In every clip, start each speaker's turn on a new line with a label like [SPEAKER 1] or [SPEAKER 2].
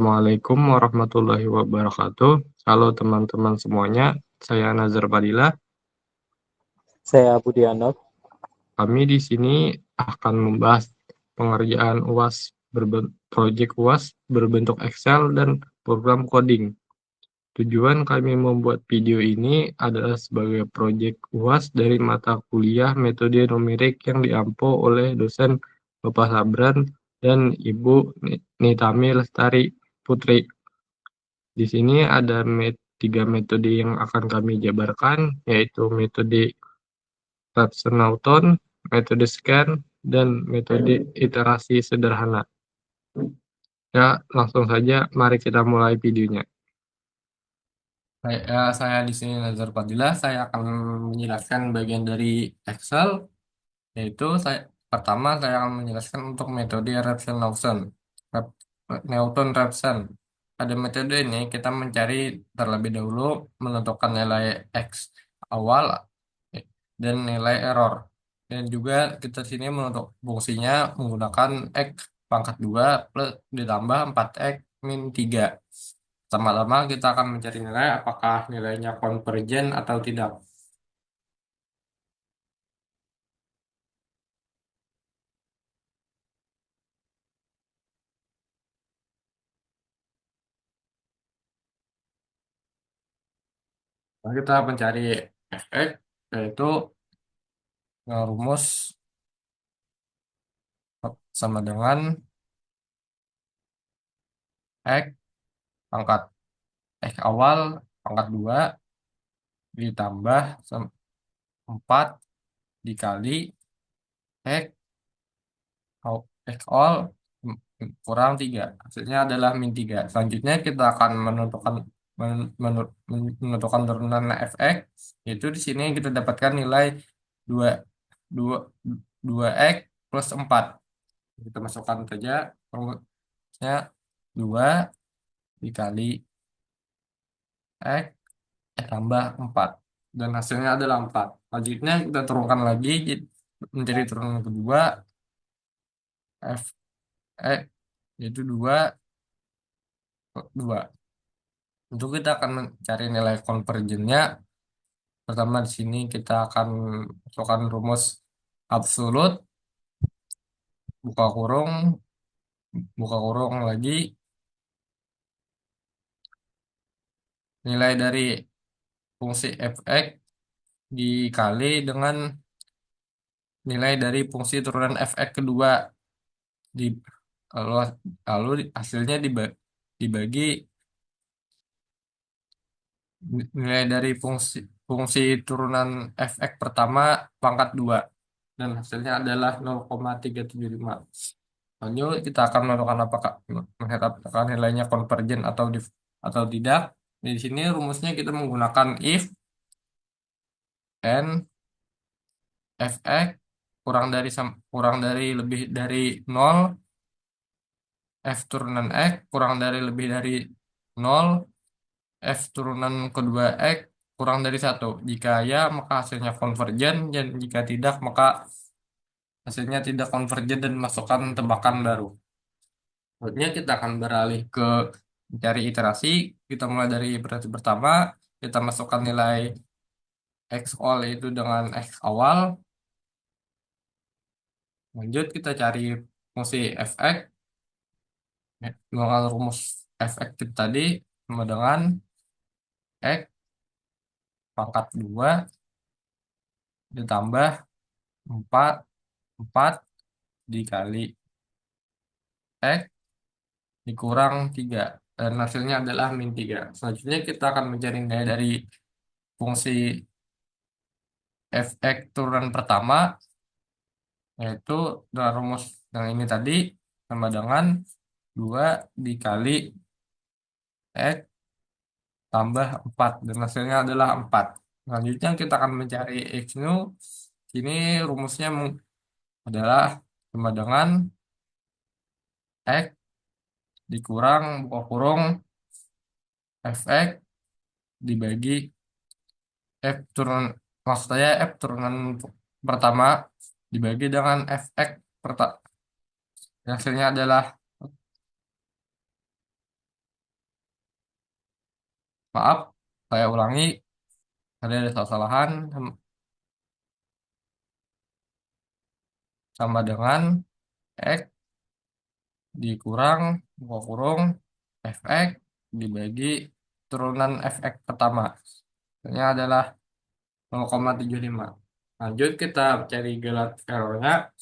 [SPEAKER 1] Assalamualaikum warahmatullahi wabarakatuh. Halo teman-teman semuanya, saya Nazar Fadilah.
[SPEAKER 2] Saya Budianov.
[SPEAKER 1] Kami di sini akan membahas pengerjaan proyek UAS berbentuk Excel dan program coding. Tujuan kami membuat video ini adalah sebagai proyek UAS dari mata kuliah metode numerik yang diampu oleh dosen Bapak Sabran dan Ibu Nitami Lestari Putri. Di sini ada tiga metode yang akan kami jabarkan, yaitu metode Ratzenauton, metode scan, dan metode iterasi sederhana. Ya, langsung saja mari kita mulai videonya.
[SPEAKER 3] Saya di sini Nazar Fadilah. Saya akan menjelaskan bagian dari Excel, yaitu saya akan menjelaskan untuk metode Repson-Newton. Newton-Raphson. Pada metode ini kita mencari terlebih dahulu menentukan nilai X awal dan nilai error. Dan juga kita sini menentuk fungsinya menggunakan X pangkat 2 plus ditambah 4X min 3. Pertama-tama kita akan mencari nilai apakah nilainya konvergen atau tidak. Nah, kita mencari fx, yaitu rumus sama dengan x pangkat x awal pangkat 2 ditambah 4 dikali x x all kurang 3. Hasilnya adalah min 3. Selanjutnya kita akan menentukan turunan fx, yaitu di sini kita dapatkan nilai 2 2 2x plus 4. Kita masukkan saja rumusnya 2 dikali x tambah 4 dan hasilnya adalah 4. Selanjutnya kita turunkan lagi menjadi turunan kedua f x, yaitu 2 2. Untuk kita akan mencari nilai konvergennya, pertama di sini kita akan masukkan rumus absolut, buka kurung lagi, nilai dari fungsi fx dikali dengan nilai dari fungsi turunan fx kedua, di lalu, hasilnya dibagi nilai dari fungsi turunan fx pertama pangkat 2 dan hasilnya adalah 0,375. Lanjut kita akan menentukan apakah nilainya konvergen atau tidak. Di sini rumusnya kita menggunakan if n fx kurang dari lebih dari 0, f turunan x kurang dari lebih dari 0, f turunan kedua x kurang dari 1. Jika ya, maka hasilnya konvergen, dan jika tidak, maka hasilnya tidak konvergen dan masukkan tebakan baru. Berikutnya kita akan beralih ke mencari iterasi. Kita mulai dari iterasi pertama, kita masukkan nilai x all itu dengan x awal. Lanjut kita cari fungsi fx dengan rumus fx tadi sama dengan x pangkat 2 ditambah 4 4 dikali x dikurang 3 dan hasilnya adalah min 3. Selanjutnya kita akan mencari nilai dari fungsi fx turunan pertama, yaitu dengan rumus yang ini tadi sama dengan 2 dikali x tambah 4 dan hasilnya adalah 4. Selanjutnya kita akan mencari x new. Ini rumusnya adalah sama dengan x dikurang buka kurung fx dibagi f turunan, maksud saya f turunan pertama dibagi dengan fx hasilnya adalah Maaf, saya ulangi, ada kesalahan sama dengan X dikurang buka kurung fx dibagi turunan fx pertama. Ini adalah 0,75. Lanjut kita cari gelat errornya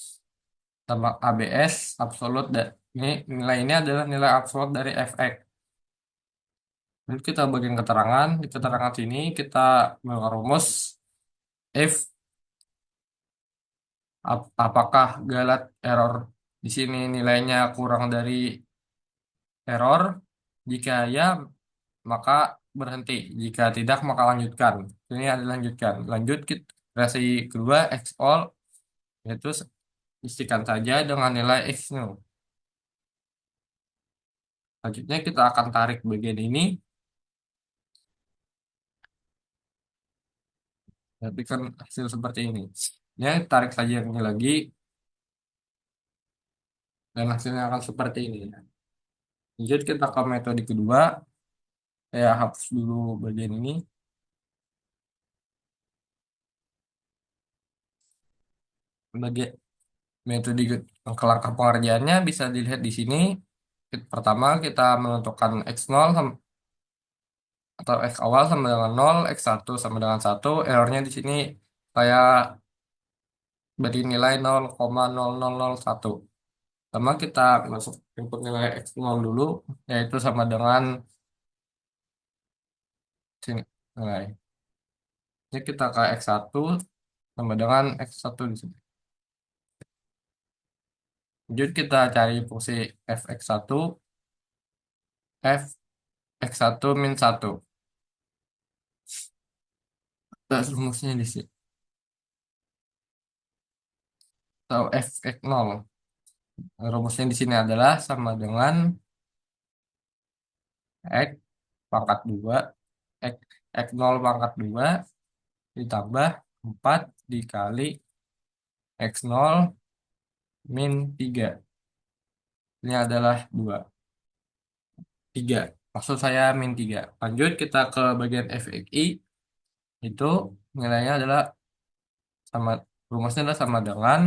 [SPEAKER 3] tambah ABS absolut. Ini nilai ini adalah nilai absolut dari fx. Lalu kita bagian keterangan. Di keterangan sini kita merumus if apakah galat error di sini nilainya kurang dari error. Jika ya, maka berhenti. Jika tidak, maka lanjutkan. Ini adalah lanjutkan. Lanjut kita versi kedua x all, yaitu isikan saja dengan nilai x nol. Selanjutnya kita akan tarik bagian ini. Tapi kan hasil seperti ini. Ya, tarik saja ini lagi dan hasilnya akan seperti ini. Lanjut kita ke metode kedua. Saya hapus dulu bagian ini. Bagian metode langkah pengerjaannya bisa dilihat di sini. Pertama kita menentukan x0 atau x awal sama dengan 0, x1 sama dengan 1. Errornya di sini saya beri nilai 0,0001. Pertama kita masuk input nilai x0 dulu, yaitu sama dengan sini nilai. Ini kita ke x1 sama dengan x1 di sini. Lanjut kita cari fungsi fx1, f x1 min 1. Nah, rumusnya di sini. Atau fx0. Rumusnya di sini adalah sama dengan x pangkat 2 x, x0 pangkat 2 ditambah 4 dikali x0 min 3. Ini adalah 2. 3. Maksud saya min 3. Lanjut kita ke bagian fxi. Itu nilainya adalah sama, rumusnya adalah sama dengan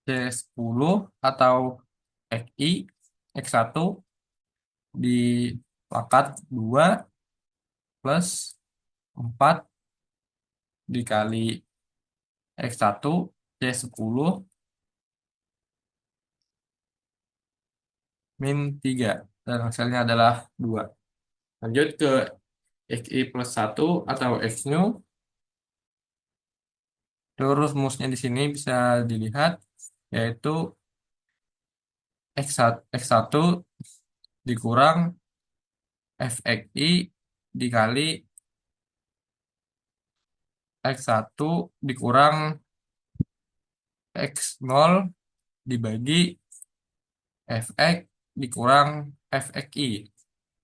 [SPEAKER 3] C10 atau xi x1 dipangkat 2 plus 4 dikali x1 C10 min 3 dan hasilnya adalah 2. Lanjut ke xi plus 1 atau x new. Terus rumusnya di sini bisa dilihat yaitu x1 dikurang fxi dikali x1 dikurang x0 dibagi fx dikurang fxi.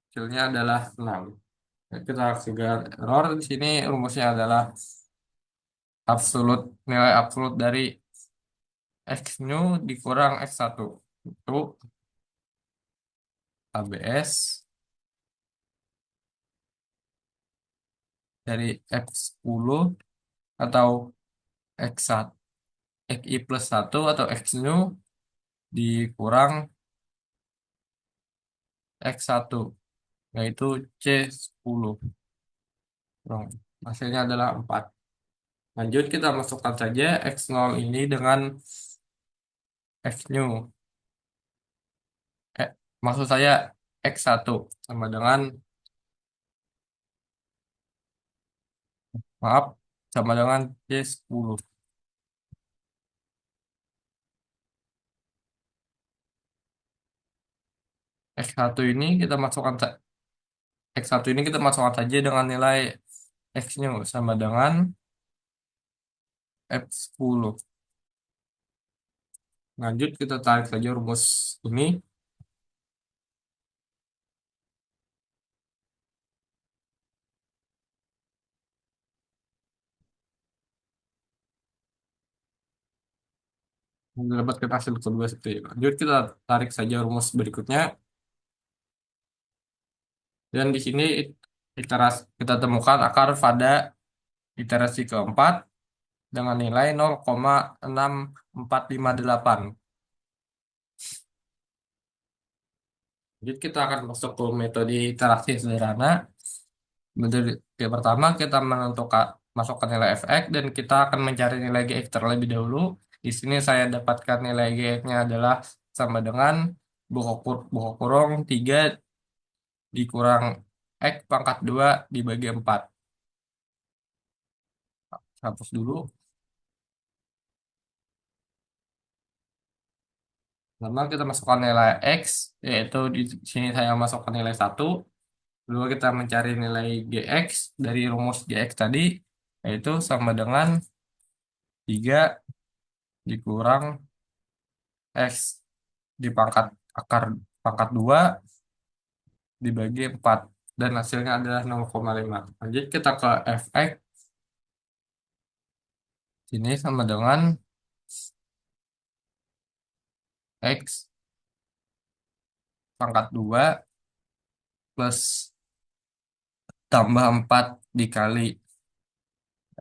[SPEAKER 3] Hasilnya adalah 6. Kita segera error di sini rumusnya adalah nilai absolut dari x new dikurang x1 itu ABS dari x10 atau x1 xi plus 1 atau x new dikurang x1 yaitu C10. Nah, hasilnya adalah 4. Lanjut kita masukkan saja x0 ini dengan x new. Maksud saya x1 sama dengan, maaf, sama dengan C10. X1 ini kita masukkan X1 ini kita masukkan saja dengan nilai X-nya sama dengan F10. Lanjut kita tarik saja rumus ini. Mendapatkan hasil kedua seperti ini. Lanjut kita tarik saja rumus berikutnya. Dan di sini iterasi kita temukan akar pada iterasi keempat dengan nilai 0,6458. Jadi kita akan masuk ke metode iterasi sederhana. Metode yang pertama kita menentukan masukkan nilai fx dan kita akan mencari nilai gx terlebih dahulu. Di sini saya dapatkan nilai gx-nya adalah sama dengan buka kurung 3 dikurang x pangkat 2 dibagi 4. Hapus dulu. Pertama kita masukkan nilai x, yaitu di sini saya masukkan nilai 1. Kedua kita mencari nilai gx dari rumus gx tadi, yaitu sama dengan 3 dikurang x di pangkat akar pangkat 2 dibagi 4. Dan hasilnya adalah 0,5. Lanjut kita ke fx. Ini sama dengan x pangkat 2 plus tambah 4 dikali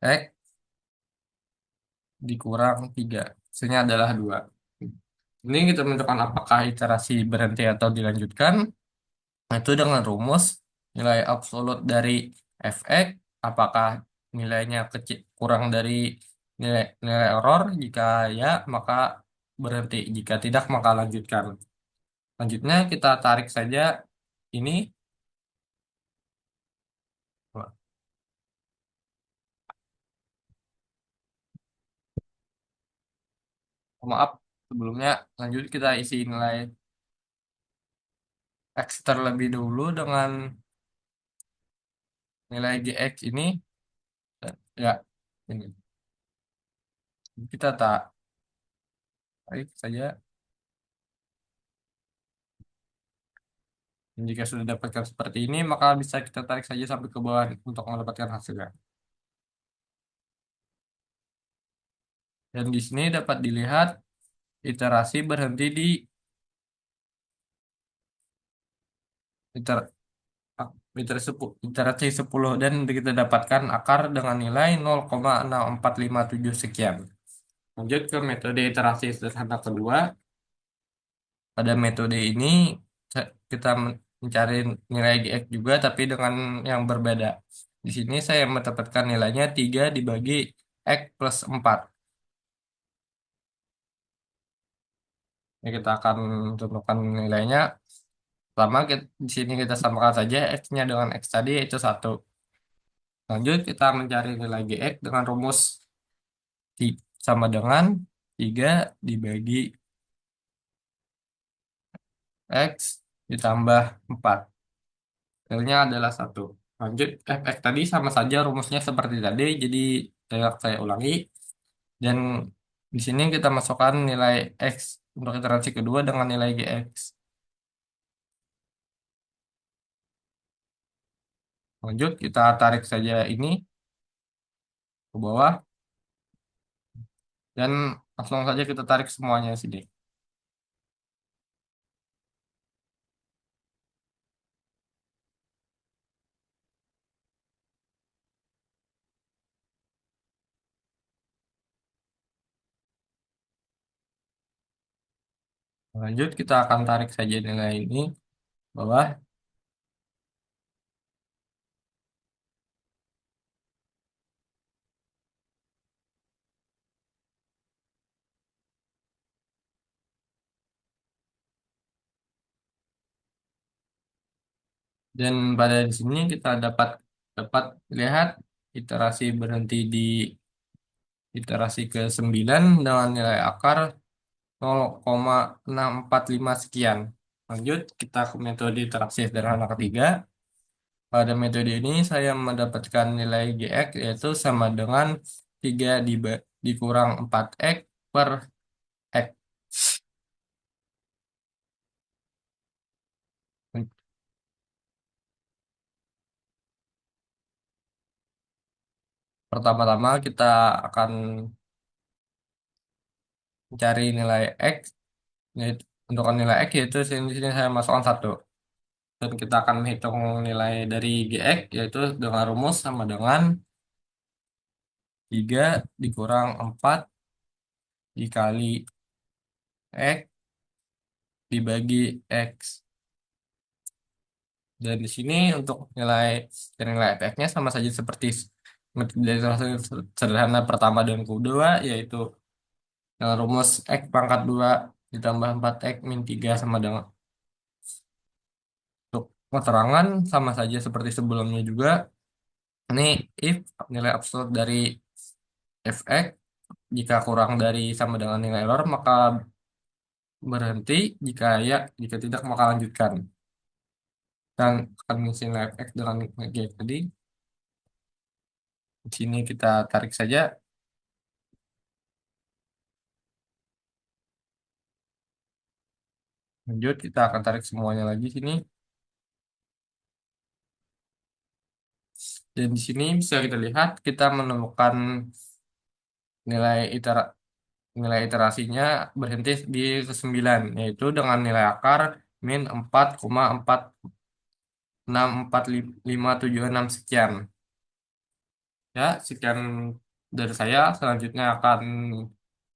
[SPEAKER 3] x dikurang 3. Hasilnya adalah 2. Ini kita menentukan apakah iterasi berhenti atau dilanjutkan. Itu dengan rumus nilai absolut dari fx, apakah nilainya kecil kurang dari nilai nilai error. Jika ya, maka berhenti. Jika tidak, maka lanjutkan. Selanjutnya kita tarik saja ini. Maaf, sebelumnya lanjut kita isi nilai x terlebih dahulu dengan nilai gx ini. Ya, ini. Kita tarik saja. Dan jika sudah dapatkan seperti ini, maka bisa kita tarik saja sampai ke bawah untuk mendapatkan hasilnya. Dan di sini dapat dilihat iterasi berhenti di iter, iterasi 10 dan kita dapatkan akar dengan nilai 0,6457 sekian. Lanjut ke metode iterasi sederhana kedua. Pada metode ini kita mencari nilai gx juga tapi dengan yang berbeda. Di sini saya mendapatkan nilainya 3 dibagi x plus 4. Ini kita akan tentukan nilainya. Pertama, di sini kita samakan saja x-nya dengan x tadi, yaitu 1. Lanjut, kita mencari nilai gx dengan rumus sama dengan 3 dibagi x ditambah 4. Hasilnya adalah 1. Lanjut, fx tadi sama saja rumusnya seperti tadi, jadi saya ulangi. Dan di sini kita masukkan nilai x untuk iterasi kedua dengan nilai gx. Lanjut, kita tarik saja ini ke bawah. Dan langsung saja kita tarik semuanya di sini. Lanjut, kita akan tarik saja nilai ini bawah. Dan pada di sini kita dapat dapat lihat iterasi berhenti di iterasi ke-9 dengan nilai akar 0,645 sekian. Lanjut, kita ke metode iterasi sederhana ketiga. Pada metode ini saya mendapatkan nilai gx yaitu sama dengan 3 dikurang 4x per x. Pertama-tama kita akan mencari nilai x. Yaitu, untuk nilai x yaitu di sini saya masukkan 1. Dan kita akan menghitung nilai dari Gx, yaitu dengan rumus sama dengan 3 dikurang 4 dikali X dibagi X. Dan di sini untuk nilai fx-nya sama saja seperti dari sederhana pertama dan kedua, yaitu dengan rumus X pangkat 2 ditambah 4X min 3 sama dengan. Untuk keterangan sama saja seperti sebelumnya juga. Ini if nilai absolut dari fx jika kurang dari sama dengan nilai error maka berhenti, jika tidak maka lanjutkan. Dan akan mengisi nilai fx dengan G tadi. Di sini kita tarik saja. Lanjut, kita akan tarik semuanya lagi sini. Dan di sini bisa kita lihat kita menemukan nilai nilai iterasinya berhenti di ke-9, yaitu dengan nilai akar min 4,464576 sekian. Ya, sekian dari saya. Selanjutnya akan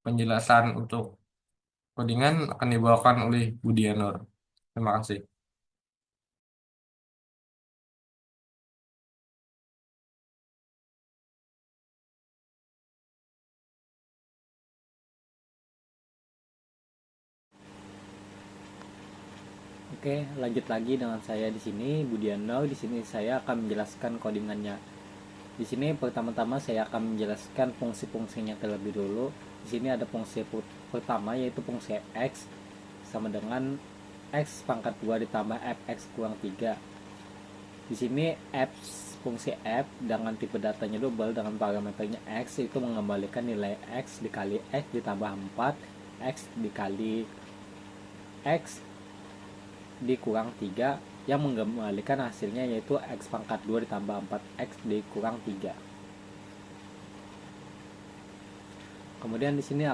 [SPEAKER 3] penjelasan untuk codingan akan dibawakan oleh Budianur. Terima kasih.
[SPEAKER 2] Oke, lanjut lagi dengan saya di sini Budiano. Di sini saya akan menjelaskan codingannya. Di sini pertama-tama saya akan menjelaskan fungsi-fungsinya terlebih dulu. Di sini ada fungsi pertama yaitu fungsi x sama dengan x pangkat 2 ditambah fx kurang 3. Di sini fungsi f dengan tipe datanya double dengan parameternya x itu mengembalikan nilai x dikali x ditambah 4 x dikali x dikurang 3 yang mengembalikan hasilnya yaitu x pangkat 2 ditambah 4x dikurang 3. Kemudian di sini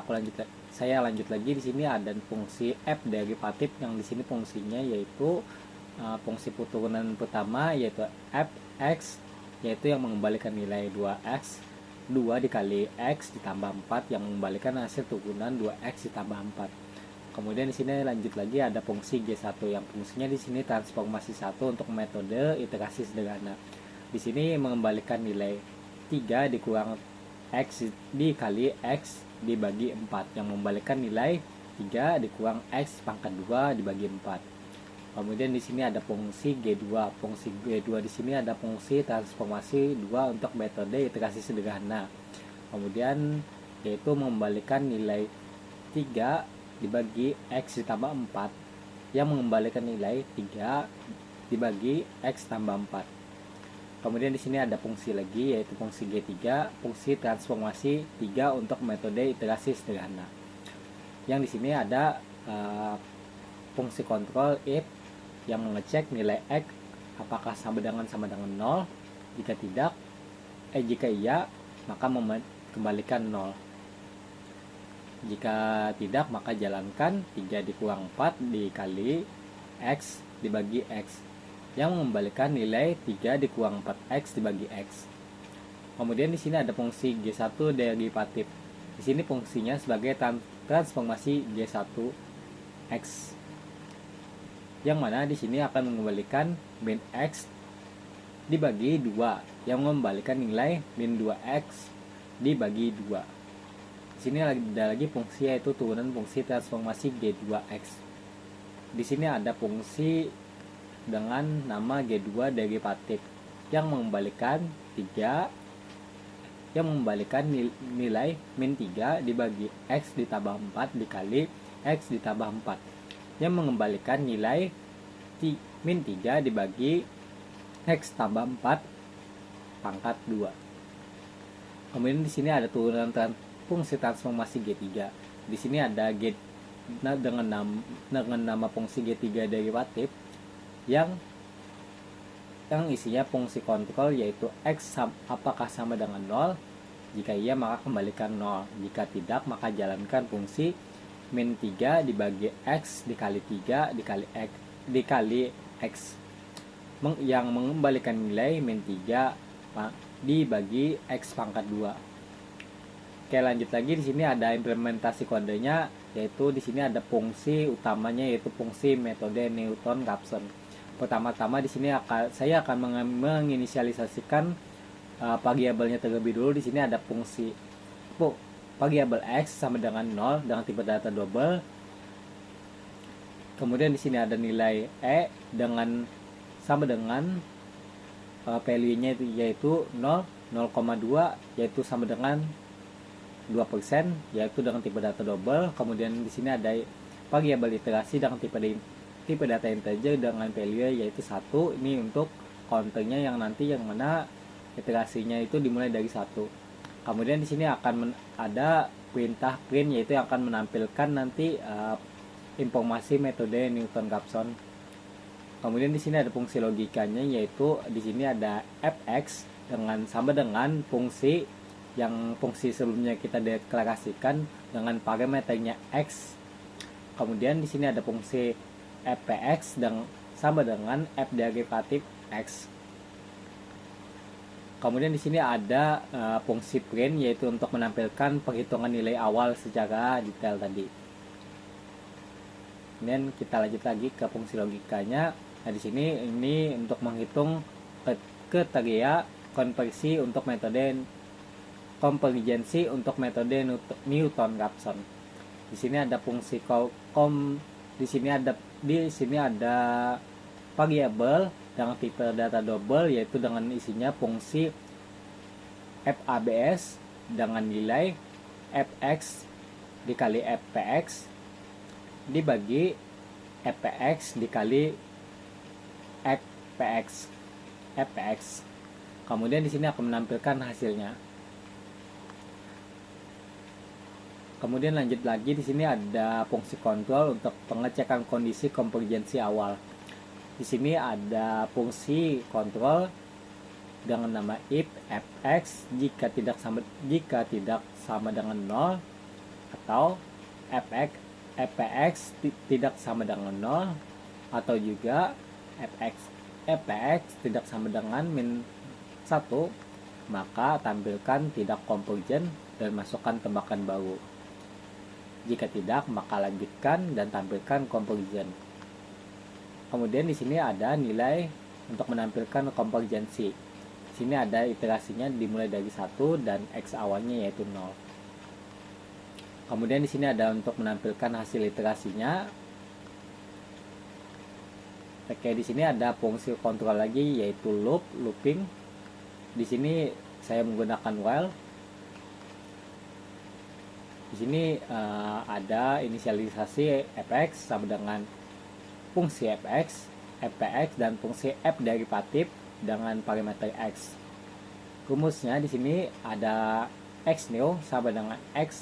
[SPEAKER 2] saya lanjut lagi. Di sini ada fungsi f derivatif yang di sini fungsinya yaitu fungsi turunan pertama yaitu fx yaitu yang mengembalikan nilai 2x 2 dikali x ditambah 4 yang mengembalikan hasil turunan 2x ditambah 4. Kemudian di sini lanjut lagi ada fungsi G1 yang fungsinya di sini transformasi 1 untuk metode iterasi sederhana. Di sini mengembalikan nilai 3 dikurang x dikali x dibagi 4 yang mengembalikan nilai 3 dikurang x pangkat 2 dibagi 4. Kemudian di sini ada fungsi G2. Fungsi G2 di sini ada fungsi transformasi 2 untuk metode iterasi sederhana. Kemudian yaitu mengembalikan nilai 3 dibagi x ditambah 4 yang mengembalikan nilai 3 dibagi x tambah 4. Kemudian di sini ada fungsi lagi yaitu fungsi G3, fungsi transformasi 3 untuk metode iterasi sederhana. Yang di sini ada fungsi kontrol if yang mengecek nilai x apakah sama dengan 0. Jika iya maka kembalikan 0. Jika tidak maka jalankan 3 dikurang 4 dikali x dibagi x yang mengembalikan nilai 3 dikurang 4x dibagi x. Kemudian di sini ada fungsi G1 derivatif. Di sini fungsinya sebagai transformasi G1x. Yang mana di sini akan mengembalikan min x dibagi 2 yang mengembalikan nilai min 2x dibagi 2. Di sini ada lagi fungsi yaitu turunan fungsi transformasi G2x. Di sini ada fungsi dengan nama G2 derivatif yang mengembalikan nilai min 3 dibagi x ditambah 4 dikali x ditambah 4 yang mengembalikan nilai min 3 dibagi x tambah 4 pangkat 2. Kemudian di sini ada turunan fungsi transformasi G3. Di sini ada dengan nama fungsi G3 derivatif yang isinya fungsi kontrol yaitu x apakah sama dengan 0. Jika iya maka kembalikan 0. Jika tidak maka jalankan fungsi min 3 dibagi x dikali 3 dikali x. yang mengembalikan nilai min 3 dibagi X pangkat 2. Oke, lanjut lagi. Di sini ada implementasi kodenya, yaitu di sini ada fungsi utamanya, yaitu fungsi metode Newton-Raphson. Pertama-tama di sini saya akan menginisialisasikan variabelnya terlebih dulu. Di sini ada fungsi variabel X sama dengan 0 dengan tipe data double. Kemudian di sini ada nilai E dengan sama dengan value-nya yaitu 0, 0,2 yaitu sama dengan 2%, yaitu dengan tipe data double. Kemudian di sini ada variabel iterasi dengan tipe data integer dengan value yaitu 1. Ini untuk counternya yang nanti yang mana iterasinya itu dimulai dari 1. Kemudian di sini akan ada perintah print, yaitu yang akan menampilkan nanti informasi metode Newton-Raphson. Kemudian di sini ada fungsi logikanya, yaitu di sini ada fx dengan sama dengan fungsi sebelumnya kita deklarasikan dengan parameternya x. Kemudian di sini ada fungsi fpx dan sama dengan f derivatif x. Kemudian di sini ada fungsi print, yaitu untuk menampilkan perhitungan nilai awal secara detail tadi. Kemudian kita lanjut lagi ke fungsi logikanya. Nah, di sini ini untuk menghitung kriteria konvergensi untuk metode Newton-Raphson. Di sini ada fungsi di sini ada variabel dengan tipe data double, yaitu dengan isinya fungsi fabs dengan nilai fx dikali fpx dibagi fpx dikali fpx. Kemudian di sini akan menampilkan hasilnya. Kemudian lanjut lagi, di sini ada fungsi kontrol untuk pengecekan kondisi konvergensi awal. Di sini ada fungsi kontrol dengan nama if fx jika tidak sama dengan 0, atau fpx tidak sama dengan 0, atau juga fpx tidak sama dengan min 1, maka tampilkan tidak konvergen dan masukkan tembakan baru. Jika tidak, maka lanjutkan dan tampilkan konvergen. Kemudian di sini ada nilai untuk menampilkan konvergensi. Di sini ada iterasinya dimulai dari 1 dan x awalnya yaitu 0. Kemudian di sini ada untuk menampilkan hasil iterasinya. Oke, di sini ada fungsi kontrol lagi, yaitu looping. Di sini saya menggunakan while. Di sini ada inisialisasi fx sama dengan fungsi fx, fpx dan fungsi f derivatif dengan parameter x. Rumusnya di sini ada x new sama dengan x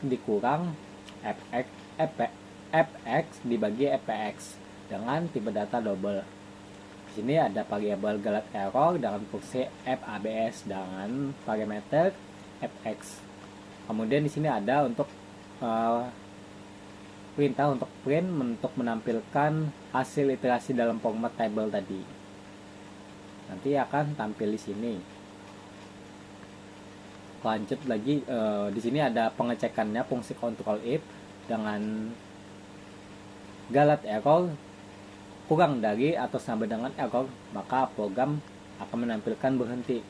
[SPEAKER 2] dikurang fx dibagi fpx dengan tipe data double. Di sini ada variabel galat error dengan fungsi fabs dengan parameter fx. Kemudian di sini ada untuk perintah untuk print untuk menampilkan hasil iterasi dalam format table tadi. Nanti akan tampil di sini. Lanjut lagi, di sini ada pengecekannya fungsi control if dengan galat error kurang dari atau sama dengan error, maka program akan menampilkan berhenti.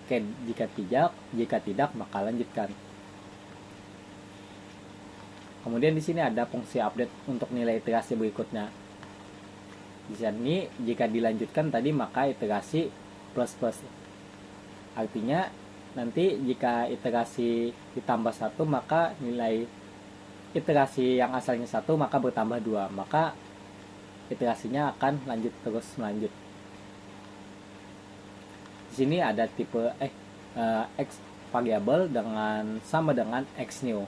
[SPEAKER 2] Oke, jika tidak maka lanjutkan. Kemudian di sini ada fungsi update untuk nilai iterasi berikutnya. Di sini jika dilanjutkan tadi maka iterasi plus. Artinya nanti jika iterasi ditambah 1 maka nilai iterasi yang asalnya 1 maka bertambah 2, maka iterasinya akan terus melanjut. Di sini ada tipe x variabel dengan sama dengan x new.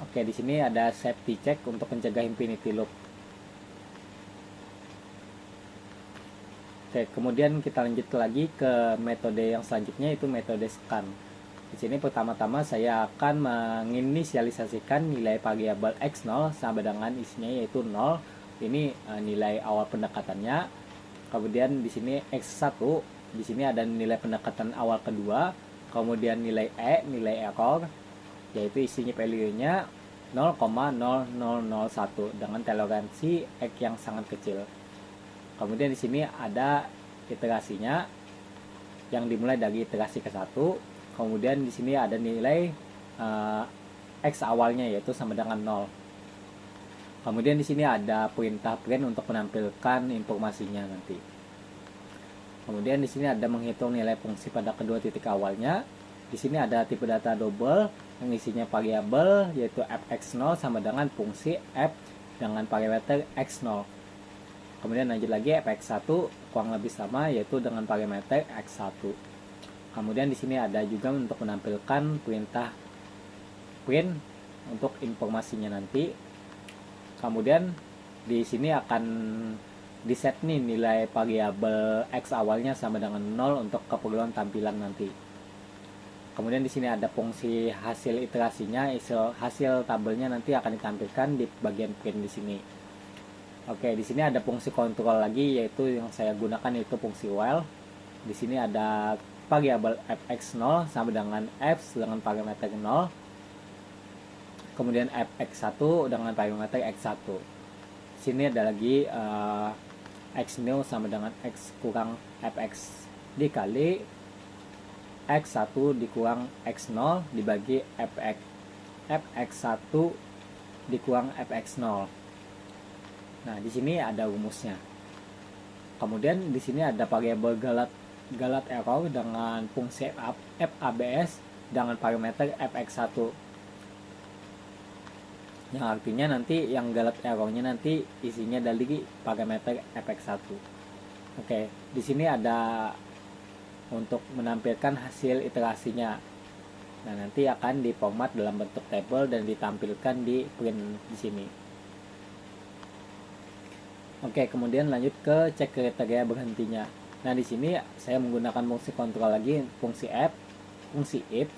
[SPEAKER 2] Oke, di sini ada safety check untuk mencegah infinity loop. Oke, kemudian kita lanjut lagi ke metode yang selanjutnya, itu metode scan. Di sini pertama-tama saya akan menginisialisasikan nilai variabel x0 sama dengan isinya yaitu 0. Ini nilai awal pendekatannya. Kemudian di sini x1, di sini ada nilai pendekatan awal kedua. Kemudian nilai nilai error, yaitu isinya value-nya 0,0001 dengan toleransi x yang sangat kecil. Kemudian di sini ada iterasinya yang dimulai dari iterasi ke-1. Kemudian di sini ada nilai x awalnya yaitu sama dengan 0. Kemudian di sini ada perintah print untuk menampilkan informasinya nanti. Kemudian di sini ada menghitung nilai fungsi pada kedua titik awalnya. Di sini ada tipe data double yang isinya variabel yaitu fx0 sama dengan fungsi f dengan parameter x0. Kemudian lanjut lagi fx1 kurang lebih sama yaitu dengan parameter x1. Kemudian di sini ada juga untuk menampilkan perintah print untuk informasinya nanti. Kemudian di sini akan di set nih nilai variabel x awalnya sama dengan 0 untuk keperluan tampilan nanti. Kemudian di sini ada fungsi hasil iterasinya, hasil tabelnya nanti akan ditampilkan di bagian print di sini. Oke, di sini ada fungsi kontrol lagi yaitu yang saya gunakan yaitu fungsi while. Di sini ada variabel fx0 sama dengan f dengan parameter 0. Kemudian fx1 dengan parameter x1. Sini ada lagi x0 sama dengan x kurang fx dikali x1 dikurang x0 dibagi fx1 dikurang fx0. Nah, di sini ada rumusnya. Kemudian di sini ada variabel galat error dengan fungsi fabs dengan parameter fx1. Yang artinya nanti yang galat errornya nanti isinya dari parameter fx1. Oke, di sini ada untuk menampilkan hasil iterasinya. Nah, nanti akan diformat dalam bentuk tabel dan ditampilkan di print di sini. Oke, kemudian lanjut ke cek kriteria berhentinya. Nah, di sini saya menggunakan fungsi kontrol lagi, fungsi if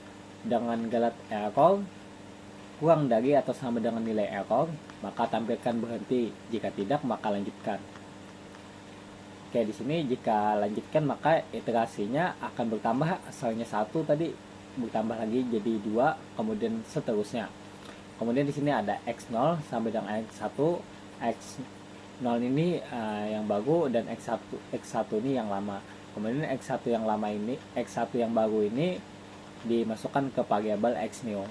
[SPEAKER 2] dengan galat error kurang dari atau sama dengan nilai error, maka tampilkan berhenti. Jika tidak, maka lanjutkan. Oke, di sini jika lanjutkan maka iterasinya akan bertambah, asalnya 1 tadi bertambah lagi jadi 2, kemudian seterusnya. Kemudian di sini ada x0 sampai dengan x1. X0 ini yang baru dan x1 ini yang lama. Kemudian x1 yang lama ini, x1 yang baru ini dimasukkan ke variabel x-new.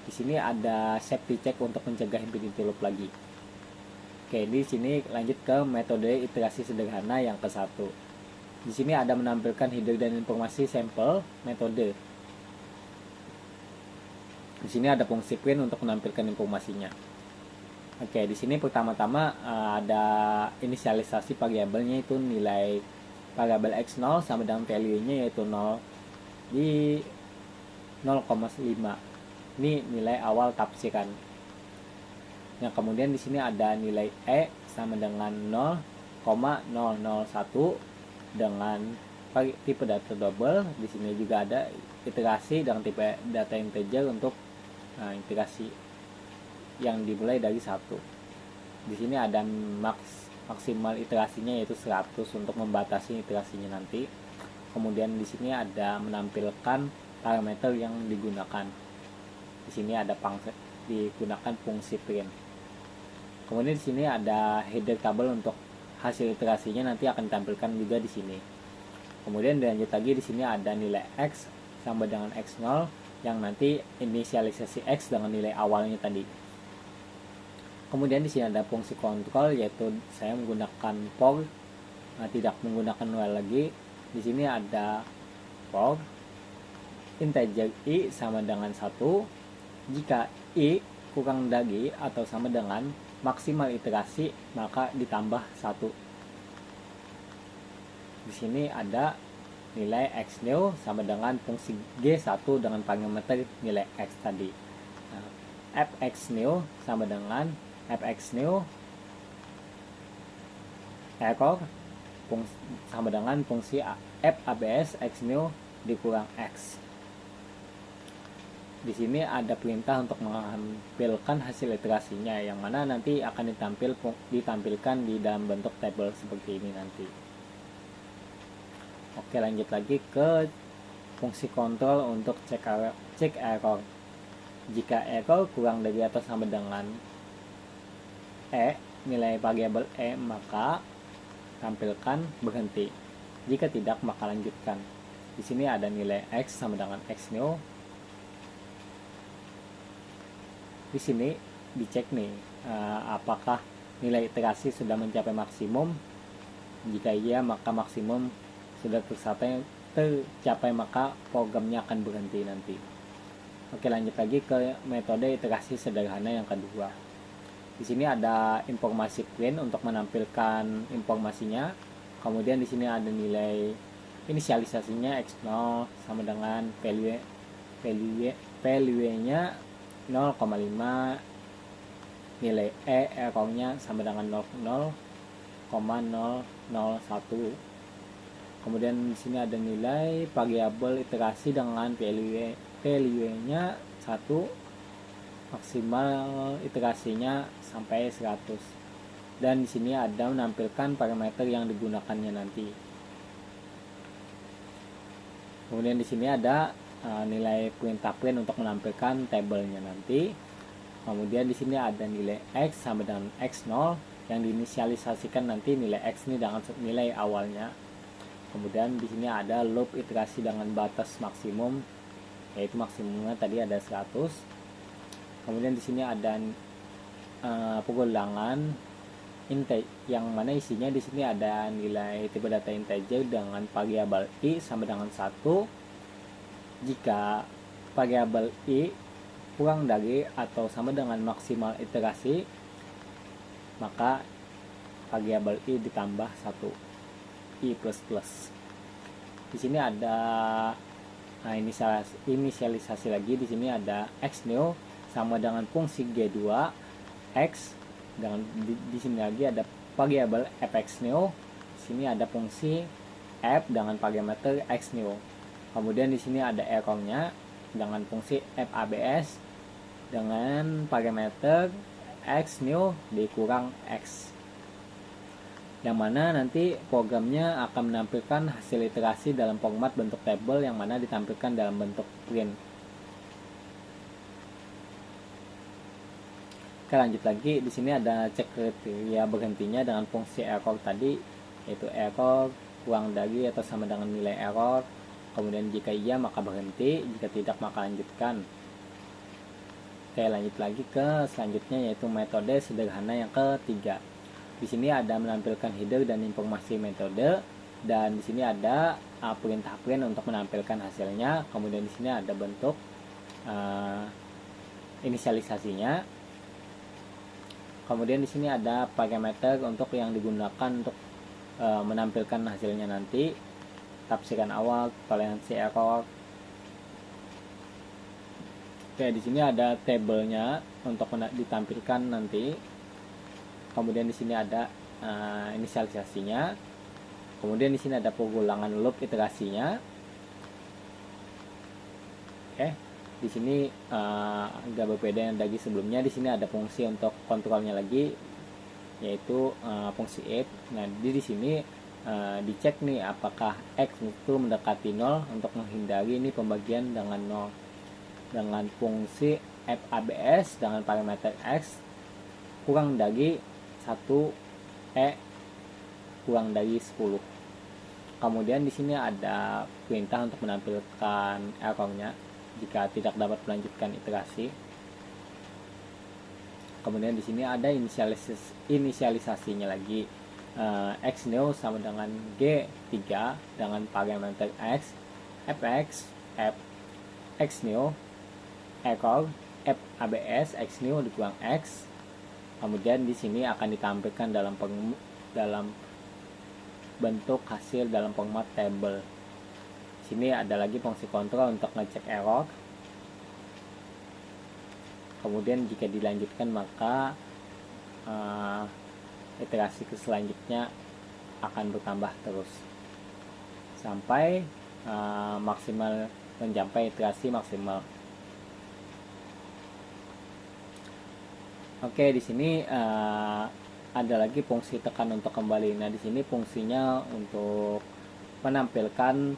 [SPEAKER 2] Di sini ada safety check untuk mencegah infinity loop lagi. Oke, di sini lanjut ke metode iterasi sederhana yang ke-1. Di sini ada menampilkan header dan informasi sampel metode. Di sini ada fungsi print untuk menampilkan informasinya. Oke, di sini pertama-tama ada inisialisasi variabelnya itu nilai variabel x0 sama dengan value-nya yaitu 0 di 0,5. Ini nilai awal tafsiran. Yang kemudian di sini ada nilai sama dengan 0,001 dengan tipe data double. Di sini juga ada iterasi dengan tipe data integer untuk iterasi yang dimulai dari 1. Di sini ada maksimal iterasinya yaitu 100 untuk membatasi iterasinya nanti. Kemudian di sini ada menampilkan parameter yang digunakan. Di sini ada digunakan fungsi print. Kemudian di sini ada header tabel untuk hasil iterasinya nanti akan ditampilkan juga di sini. Kemudian dilanjut lagi di sini ada nilai x sama dengan x0 yang nanti inisialisasi x dengan nilai awalnya tadi. Kemudian di sini ada fungsi kontrol yaitu saya menggunakan for, tidak menggunakan while lagi. Di sini ada for integer i sama dengan 1 jika i kurang dari atau sama dengan maksimal iterasi maka ditambah 1. Di sini ada nilai x-new sama dengan fungsi g1 dengan parameter nilai x tadi. Nah, fx-new sama dengan fx-new error sama dengan fungsi fabs x-new dikurang x. di sini ada perintah untuk menampilkan hasil iterasinya, yang mana nanti akan ditampilkan di dalam bentuk tabel seperti ini nanti. Oke, lanjut lagi ke fungsi kontrol untuk cek error. Jika error kurang dari atau sama dengan nilai variabel maka tampilkan berhenti. Jika tidak, maka lanjutkan. Di sini ada nilai x sama dengan x new. Di sini dicek nih apakah nilai iterasi sudah mencapai maksimum. Jika iya, maka maksimum sudah tercapai, maka programnya akan berhenti nanti. Oke, lanjut lagi ke metode iterasi sederhana yang kedua. Di sini ada informasi print untuk menampilkan informasinya. Kemudian di sini ada nilai inisialisasinya x0 sama dengan value-nya 0,5, nilai errornya sama dengan 0,001. Kemudian di sini ada nilai variabel iterasi dengan value-nya 1, maksimal iterasinya sampai 100. Dan di sini ada menampilkan parameter yang digunakannya nanti. Kemudian di sini ada nilai perintah print untuk menampilkan tabelnya nanti. Kemudian di sini ada nilai x sama dengan x0 yang diinisialisasikan nanti nilai x ini dengan nilai awalnya. Kemudian di sini ada loop iterasi dengan batas maksimum, yaitu maksimumnya tadi ada 100. Kemudian di sini ada pengulangan yang mana isinya di sini ada nilai tipe data integer dengan variabel i sama dengan 1. Jika variabel i kurang dari atau sama dengan maksimal iterasi, maka variabel i ditambah 1, i++. Di sini ada inisialisasi lagi. Di sini ada x new sama dengan fungsi g2 x, dengan di sini lagi ada variabel fx new. Di sini ada fungsi f dengan parameter x new. Kemudian di sini ada errornya dengan fungsi fabs dengan parameter x new dikurang x, yang mana nanti programnya akan menampilkan hasil iterasi dalam format bentuk tabel yang mana ditampilkan dalam bentuk print. Oke, lanjut lagi. Di sini ada cek kriteria berhentinya dengan fungsi error tadi, yaitu error kurang dari atau sama dengan nilai error. Kemudian jika iya maka berhenti, jika tidak maka lanjutkan. Oke, lanjut lagi ke selanjutnya, yaitu metode sederhana yang ketiga. Di sini ada menampilkan header dan informasi metode, dan di sini ada perintah print untuk menampilkan hasilnya. Kemudian di sini ada bentuk inisialisasinya. Kemudian di sini ada parameter untuk yang digunakan untuk menampilkan hasilnya nanti. Tafsiran awal, toleransi error. Oke, di sini ada tabelnya untuk ditampilkan nanti. Kemudian di sini ada inisialisasinya. Kemudian di sini ada pengulangan loop iterasinya. Oke, di sini agak berbeda yang dari sebelumnya. Di sini ada fungsi untuk kontrolnya lagi, yaitu fungsi if. Nah, di sini dicek nih apakah x itu mendekati 0 untuk menghindari ini pembagian dengan 0, dengan fungsi fabs dengan parameter x kurang dari 1, kurang dari 10. Kemudian di sini ada perintah untuk menampilkan errornya jika tidak dapat melanjutkan iterasi. Kemudian di sini ada inisialisasinya lagi. X new sama dengan G3 dengan parameter X, fx, f, X new, error, fabs, X new dikurang X. Kemudian di sini akan ditampilkan dalam bentuk hasil dalam format table. Sini ada lagi fungsi kontrol untuk ngecek error. Kemudian jika dilanjutkan maka iterasi ke selanjutnya akan bertambah terus sampai maksimal mencapai iterasi maksimal. Oke, di sini ada lagi fungsi tekan untuk kembali. Nah, di sini fungsinya untuk menampilkan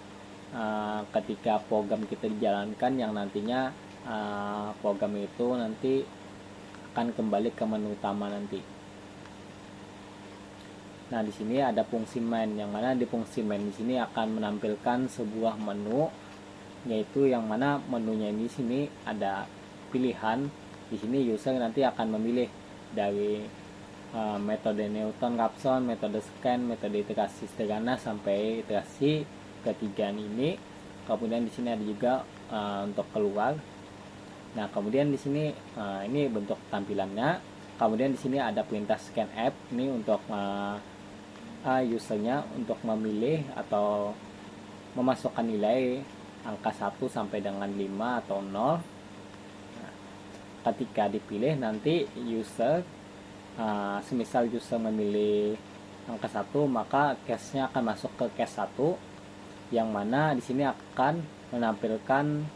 [SPEAKER 2] ketika program kita dijalankan yang nantinya program itu nanti akan kembali ke menu utama nanti. Nah, di sini ada fungsi main, yang mana di fungsi main di sini akan menampilkan sebuah menu, yaitu yang mana menunya ini sini ada pilihan. Di sini user nanti akan memilih dari metode Newton-Raphson, metode scan, metode iterasi sederhana sampai iterasi ketiga ini. Kemudian di sini ada juga untuk keluar. Nah, kemudian di sini ini bentuk tampilannya. Kemudian di sini ada perintah scan app ini untuk usernya untuk memilih atau memasukkan nilai angka 1 sampai dengan 5 atau 0. Nah, ketika dipilih nanti user semisal user memilih angka 1, maka cache-nya akan masuk ke cache 1, yang mana di sini akan menampilkan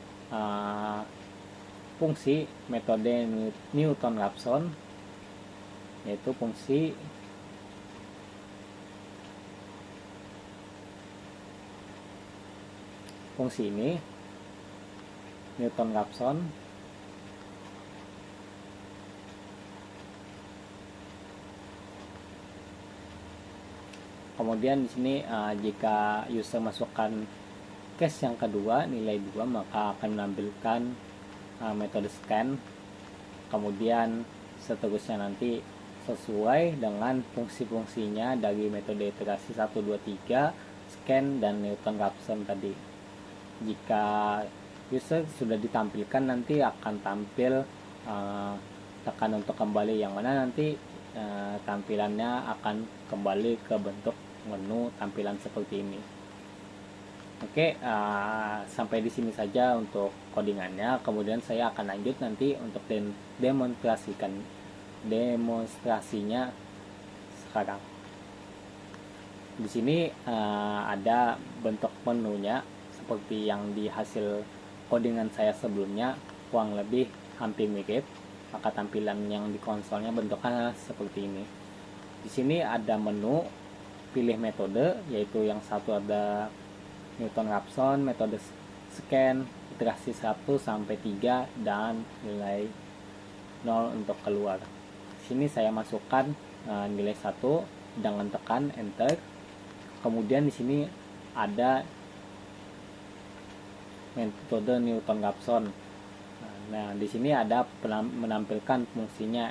[SPEAKER 2] fungsi metode Newton-Raphson, yaitu fungsi ini Newton-Raphson. Kemudian di sini jika user masukkan cache yang kedua nilai 2, maka akan menampilkan metode scan. Kemudian seterusnya nanti sesuai dengan fungsi-fungsinya dari metode iterasi 1, 2, 3, scan dan Newton-Raphson tadi. Jika user sudah ditampilkan, nanti akan tampil tekan untuk kembali, yang mana nanti tampilannya akan kembali ke bentuk menu tampilan seperti ini. Oke, sampai di sini saja untuk codingannya. Kemudian saya akan lanjut nanti untuk demonstrasinya sekarang. Di sini ada bentuk menunya seperti yang di hasil codingan saya sebelumnya, kurang lebih hampir mirip. Maka tampilan yang di konsolnya bentuknya seperti ini. Di sini ada menu, pilih metode, yaitu yang satu ada Newton-Raphson, metode scan, iterasi 1 sampai 3, dan nilai 0 untuk keluar. Di sini saya masukkan nilai 1 dengan tekan enter. Kemudian di sini ada metode Newton-Raphson. Nah, di sini ada menampilkan fungsinya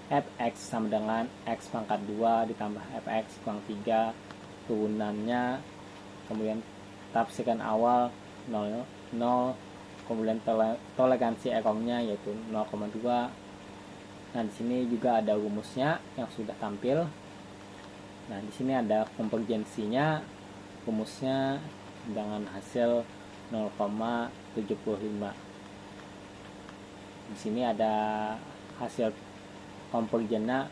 [SPEAKER 2] fx sama dengan x pangkat 2 ditambah fx kurang 3 turunannya, kemudian tafsiran awal 0, kemudian toleransi errornya yaitu 0,2. Nah, di sini juga ada rumusnya yang sudah tampil. Nah, di sini ada konvergensinya, rumusnya dengan hasil 0,75. Di sini ada hasil konvergennya.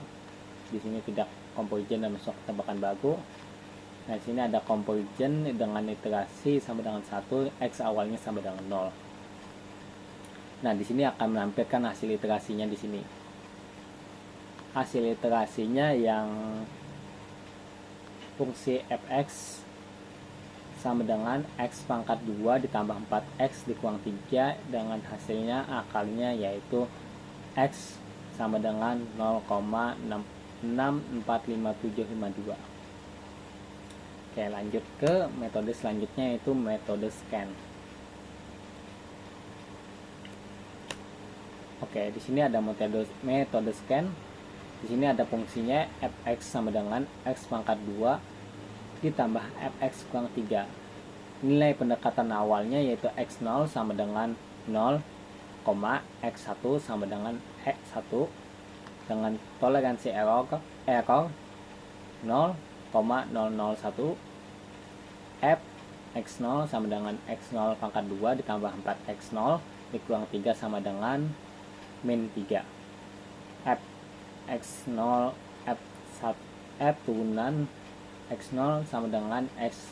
[SPEAKER 2] Di sini tidak konvergen dan masuk tebakan baku. Nah, di sini ada konvergen dengan iterasi sama dengan 1, x awalnya sama dengan 0. Nah, di sini akan menampilkan hasil iterasinya di sini. Hasil iterasinya yang fungsi fx sama dengan x pangkat 2 ditambah 4x dikurang 3, dengan hasilnya akalnya yaitu x sama dengan 0,6455752. Oke, lanjut ke metode selanjutnya, yaitu metode scan. Oke, di sini ada metode scan. Di sini ada fungsinya fx sama dengan x pangkat 2 ditambah fx kurang 3. Nilai pendekatan awalnya yaitu x0 sama dengan 0, x1 sama dengan x1 dengan toleransi error 0,001. F x0 sama dengan x0 pangkat 2 ditambah 4x0 dikurang 3 sama dengan min 3. F x0 f turunan x0 sama dengan x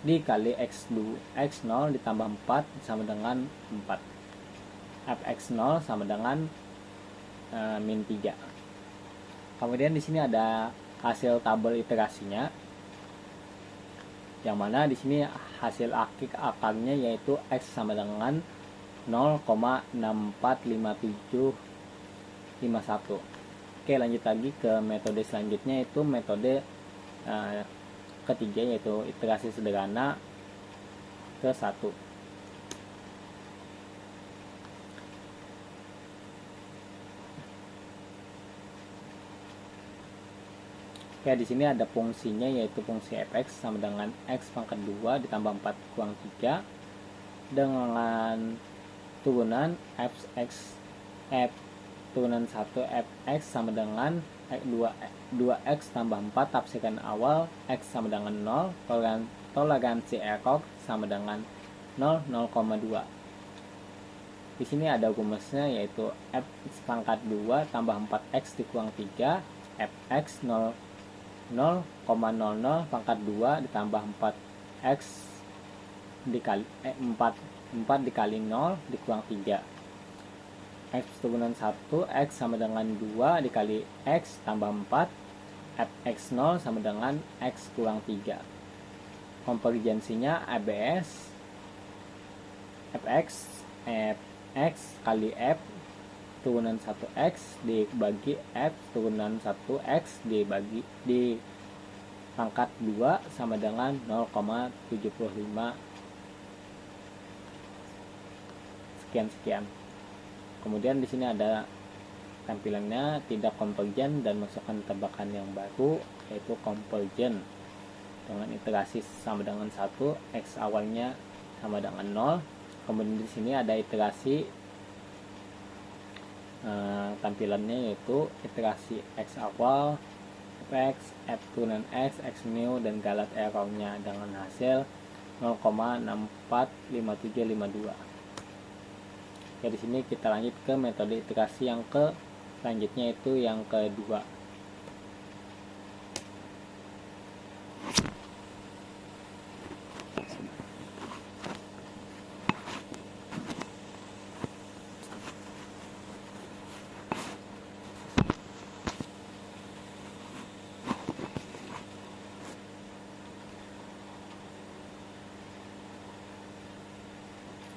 [SPEAKER 2] dikali x2 x0 ditambah 4 sama dengan 4. Fx0 sama dengan min 3. Kemudian di sini ada hasil tabel iterasinya, yang mana di sini hasil akarnya yaitu X sama dengan 0,645751. Oke, lanjut lagi ke metode selanjutnya, itu metode ketiga, yaitu iterasi sederhana ke 1. Oke, di sini ada fungsinya, yaitu fungsi fx sama dengan x pangkat 2 ditambah 4 kurang 3 dengan turunan fx f turunan 1 fx sama dengan 2x tambah 4 tafsirkan awal x sama dengan 0, toleransi error sama dengan 0,2. Di sini ada rumusnya, yaitu fx pangkat 2 tambah 4x dikurang 3 fx 0,00 pangkat 2 ditambah 4x dikali 4 dikali 0 dikurang 3 x turunan 1 x sama dengan 2 dikali x tambah 4 fx 0 sama dengan x kurang 3. Konvergensinya ABS fx kali f turunan 1x dibagi f turunan 1x dibagi di pangkat 2 sama dengan 0,75 sekian. Kemudian di sini ada tampilannya tidak konvergen dan masukkan tebakan yang baru, yaitu konvergen dengan iterasi sama dengan 1, x awalnya sama dengan 0. Kemudian di sini ada iterasi tampilannya, yaitu iterasi x awal, fx, f turunan x, x new, dan galat errornya dengan hasil 0,645752. Oke, di sini kita lanjut ke metode iterasi yang selanjutnya, itu yang kedua.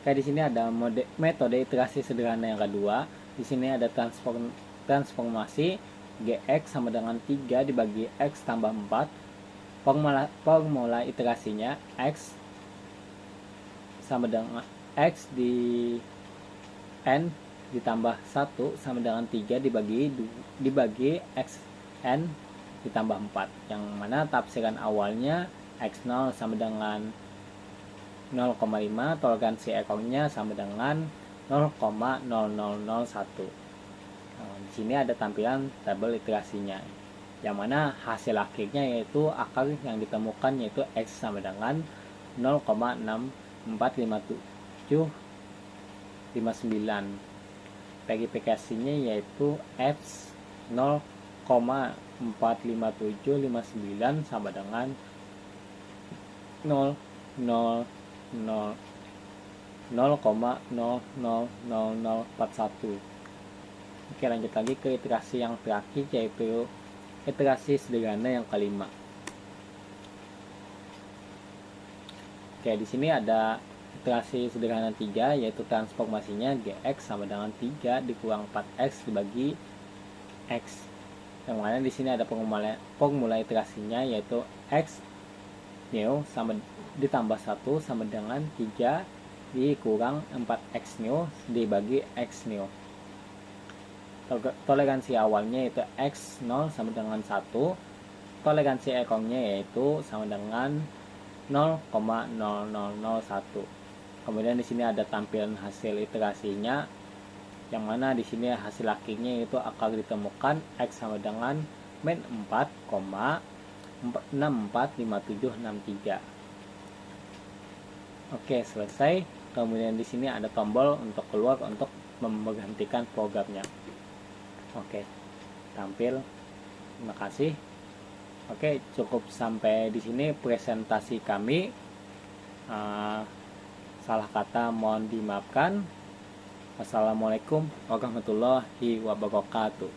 [SPEAKER 2] Di sini ada metode iterasi sederhana yang kedua. Di sini ada transformasi gx sama dengan 3 dibagi x tambah 4. Formula iterasinya x sama dengan x di n ditambah 1 sama dengan 3 dibagi x n ditambah 4, yang mana tafsiran awalnya x0 sama dengan 0,5, toleransi errornya sama dengan 0,0001. Di sini ada tampilan tabel iterasinya, yang mana hasil akhirnya yaitu akar yang ditemukan, yaitu x sama dengan 0,645759. Verifikasinya yaitu f 0,45759 sama dengan 0,000041. Oke, lanjut lagi ke iterasi yang terakhir, yaitu iterasi sederhana yang kelima. Oke, di sini ada iterasi sederhana 3, yaitu transformasinya gx sama dengan 3 dikurang 4x dibagi x. Yang mana di sini ada formula iterasinya, yaitu x new sama ditambah 1 sama dengan 3 dikurang 4x new dibagi x new. Toleransi awalnya yaitu x0 sama dengan 1. Toleransi errornya yaitu sama dengan 0,0001. Kemudian di sini ada tampilan hasil iterasinya, yang mana di sini hasil akhirnya yaitu akar ditemukan x sama dengan min 4,645763. Oke, selesai. Kemudian di sini ada tombol untuk keluar untuk memberhentikan programnya. Oke, tampil. Terima kasih. Oke, cukup sampai di sini presentasi kami. Salah kata mohon dimaafkan. Wassalamualaikum warahmatullahi wabarakatuh.